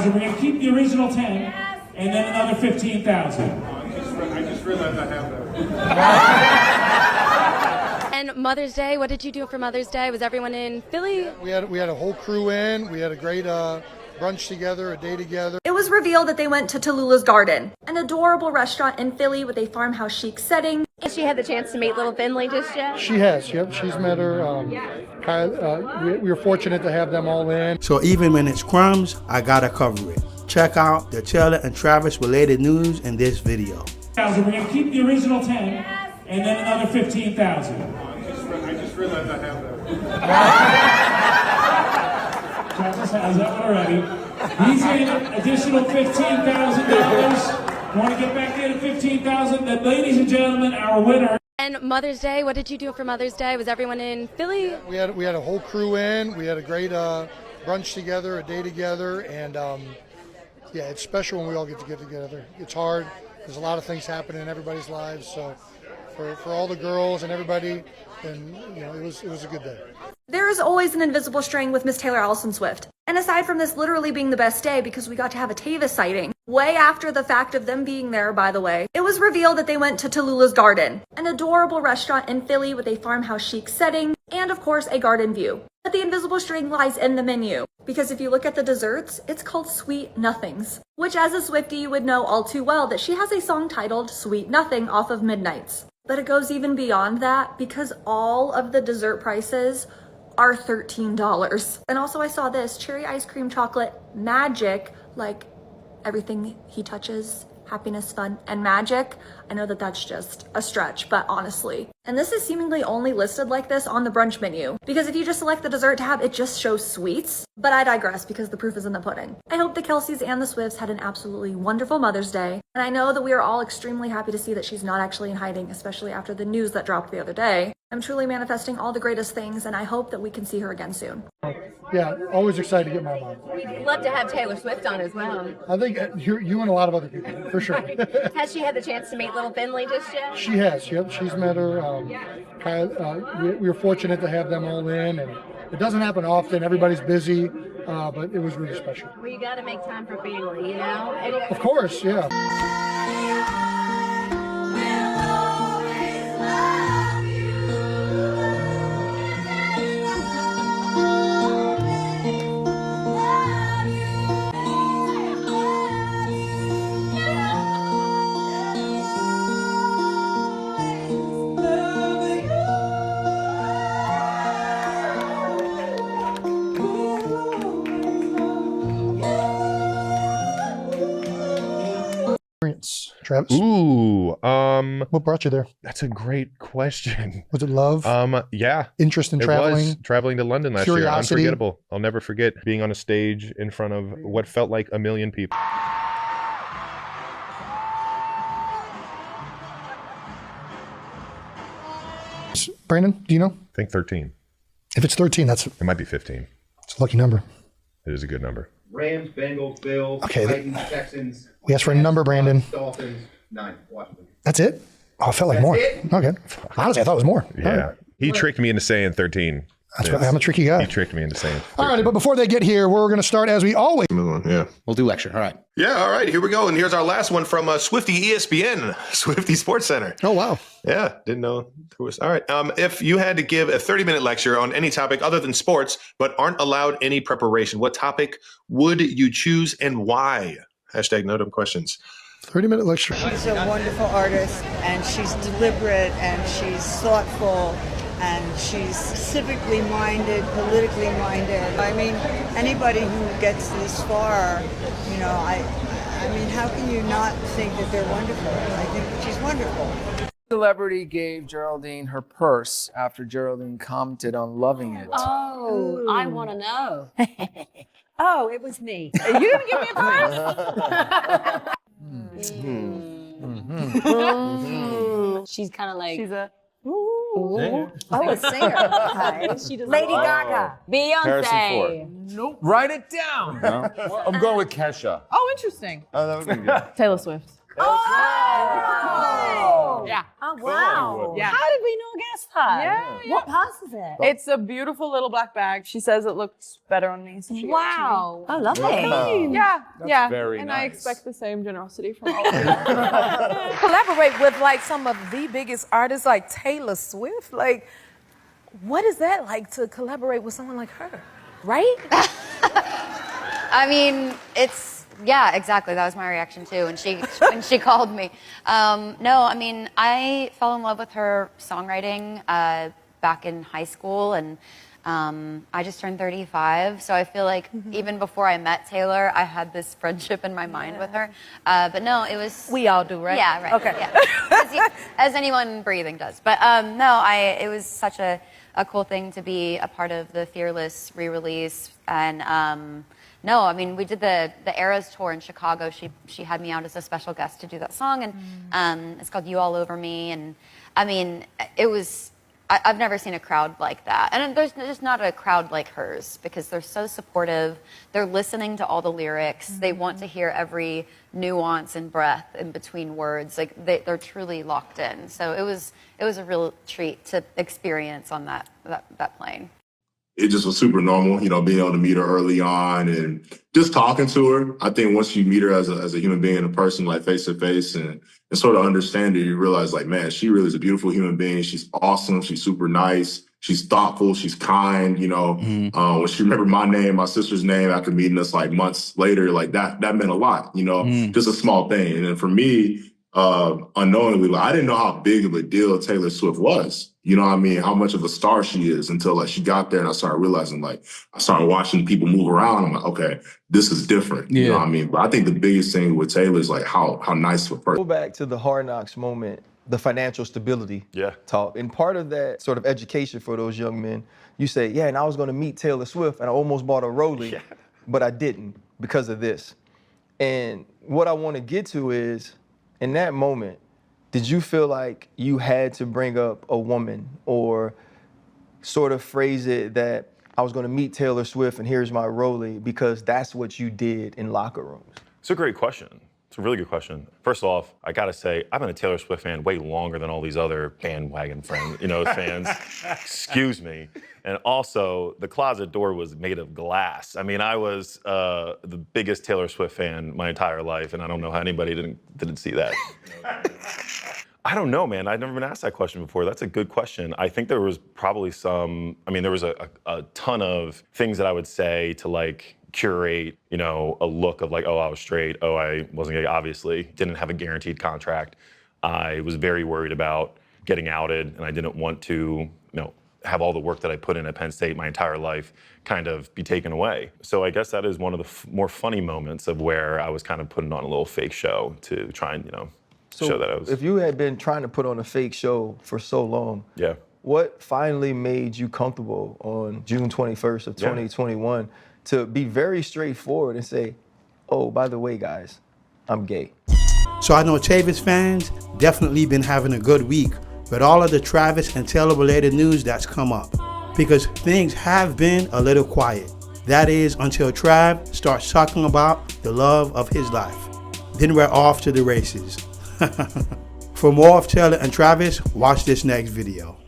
15,000. We're going to keep the original 10, and then another 15,000. I just realized I have that. And Mother's Day, what did you do for Mother's Day? Was everyone in Philly? We had a whole crew in. We had a great brunch together, a day together. It was revealed that they went to Tallulah's Garden, an adorable restaurant in Philly with a farmhouse chic setting. Has she had the chance to meet little Finley just yet? She has, yep. She's met her. We were fortunate to have them all in. So even when it's crumbs, I gotta cover it. Check out the Taylor and Travis related news in this video. We're going to keep the original 10, and then another 15,000. I just realized I have that. Travis has that one already. He's in additional $15,000. Want to get back there to 15,000? Then, ladies and gentlemen, our winner. And Mother's Day, what did you do for Mother's Day? Was everyone in Philly? We had a whole crew in. We had a great brunch together, a day together, and yeah, it's special when we all get together. It's hard. There's a lot of things happening in everybody's lives, so for all the girls and everybody, and it was a good day. There is always an invisible string with Miss Taylor Allison Swift. And aside from this literally being the best day because we got to have a Tavis sighting, way after the fact of them being there, by the way, it was revealed that they went to Tallulah's Garden, an adorable restaurant in Philly with a farmhouse chic setting, and of course a garden view. But the invisible string lies in the menu, because if you look at the desserts, it's called Sweet Nothings, which as a Swiftie you would know all too well that she has a song titled Sweet Nothing off of Midnights. But it goes even beyond that because all of the dessert prices are $13. And also I saw this cherry ice cream chocolate magic, like everything he touches, happiness, fun, and magic. I know that that's just a stretch, but honestly. And this is seemingly only listed like this on the brunch menu, because if you just select the dessert tab, it just shows sweets. But I digress because the proof is in the pudding. I hope the Kelces and the Swifts had an absolutely wonderful Mother's Day. And I know that we are all extremely happy to see that she's not actually in hiding, especially after the news that dropped the other day. I'm truly manifesting all the greatest things, and I hope that we can see her again soon. Yeah, always excited to get my mom. We'd love to have Taylor Swift on as well. I think you and a lot of other people, for sure. Has she had the chance to meet little Finley just yet? She has, yep. She's met her. We were fortunate to have them all in, and it doesn't happen often. Everybody's busy, but it was really special. Well, you got to make time for family, you know? And Of course, yeah. Travis? Ooh, What brought you there? that's a great question. Was it love? Yeah. Interest in It traveling? was traveling to London last year. Curiosity? Unforgettable. I'll never forget being on a stage in front of what felt like 1 million people. Brandon, do you know? I think 13. If it's 13, it's It might be 15. a lucky number. It is a good number. Rams, Bengals, Bills, Okay, Titans, Texans. We asked for a number, Brandon. Dolphins, 9. Washington. That's it? Oh, it felt like more. it? Okay. Honestly, I thought it was more. Yeah. All right. He tricked me into saying 13. That's what, I'm a tricky guy. He tricked me into saying 13. All right, but before they get here, we're going to start as we always. Yeah. We'll do lecture. All right. Yeah, all right, here we go. And here's our last one from Swifty ESPN, Swifty Sports Center. Oh, wow. Yeah, didn't know there was. All right. If you had to give a 30-minute lecture on any topic other than sports, but aren't allowed any preparation, what topic would you choose and why? Hashtag no dumb questions. 30-minute lecture. She's a wonderful artist, and she's deliberate, and she's thoughtful, and she's civically minded, politically minded. I mean, anybody who gets this far, you know, I mean, how can you not think that they're wonderful? I think that she's wonderful. Celebrity gave Geraldine her purse after Geraldine commented on loving it. Oh, I want to know. Oh, it was me. You didn't give me a purse? She's kind of like... She's a Singer. Oh, a singer. Okay. Lady Gaga. Beyonce. Nope. Write it down. No? I'm going with Kesha. Oh, interesting. Oh, that would be good. Taylor Swift. Oh! Yeah. Oh, wow. Yeah. How did we know against hot. Yeah, What purse is it? It's a beautiful little black bag. She says it looks better on me. So she gave it to me. Wow. Oh, lovely. Yeah, yeah. very and I nice. expect the same generosity from all of you. Collaborate with like some of the biggest artists like Taylor Swift. Like, what is that like to collaborate with someone like her? Right? I mean, yeah, exactly. That was my reaction too when she called me. No, I mean, I fell in love with her songwriting back in high school, and I just turned 35, so I feel like even before I met Taylor, I had this friendship in my mind with her. But no, it was. We all do, right? Yeah, right. Okay. Yeah. As anyone breathing does. But no, it was such a cool thing to be a part of the Fearless re-release, and. No, I mean, we did the Eras tour in Chicago. She had me out as a special guest to do that song, and it's called You All Over Me. And I mean, it was, I've never seen a crowd like that. And there's just not a crowd like hers because they're so supportive. They're listening to all the lyrics. They want to hear every nuance and breath in between words. Like they're truly locked in. So it was a real treat to experience on that plane. It just was super normal, you know, being able to meet her early on and just talking to her. I think once you meet her as a human being and a person, like face to face and sort of understand her, you realize like, man, she really is a beautiful human being. She's awesome. She's super nice. She's thoughtful. She's kind, you know. When she remembered my name, my sister's name after meeting us like months later, like that meant a lot, you know, just a small thing. And then for me, unknowingly, like, I didn't know how big of a deal Taylor Swift was. You know what I mean? How much of a star she is until like she got there and I started realizing, like, I started watching people move around. I'm like, okay, this is different. You know what I mean? But I think the biggest thing with Taylor is like how nice of a person. Go back to the Hard Knocks moment, the financial stability talk. And part of that sort of education for those young men, you say, yeah, and I was going to meet Taylor Swift and I almost bought a Rollie, but I didn't because of this. And what I want to get to is, in that moment, did you feel like you had to bring up a woman or sort of phrase it that I was going to meet Taylor Swift and here's my Rollie because that's what you did in locker rooms? It's a great question. It's a really good question. First off, I gotta say, I've been a Taylor Swift fan way longer than all these other bandwagon friends, fans. Excuse me. And also, the closet door was made of glass. I mean, I was the biggest Taylor Swift fan my entire life, and I don't know how anybody didn't see that. I don't know, man. I've never been asked that question before. That's a good question. I think there was probably there was a ton of things that I would say to like curate, a look of like, oh, I was straight. Oh, I wasn't gay, obviously. Didn't have a guaranteed contract. I was very worried about getting outed, and I didn't want to, have all the work that I put in at Penn State my entire life kind of be taken away. So I guess that is one of the more funny moments of where I was kind of putting on a little fake show to try and, show that I was. If you had been trying to put on a fake show for so long, what finally made you comfortable on June 21st of 2021 to be very straightforward and say, oh, by the way, guys, I'm gay? So I know Travis fans definitely been having a good week with all of the Travis and Taylor related news that's come up, because things have been a little quiet. That is until Trav starts talking about the love of his life. Then we're off to the races. For more of Taylor and Travis, watch this next video.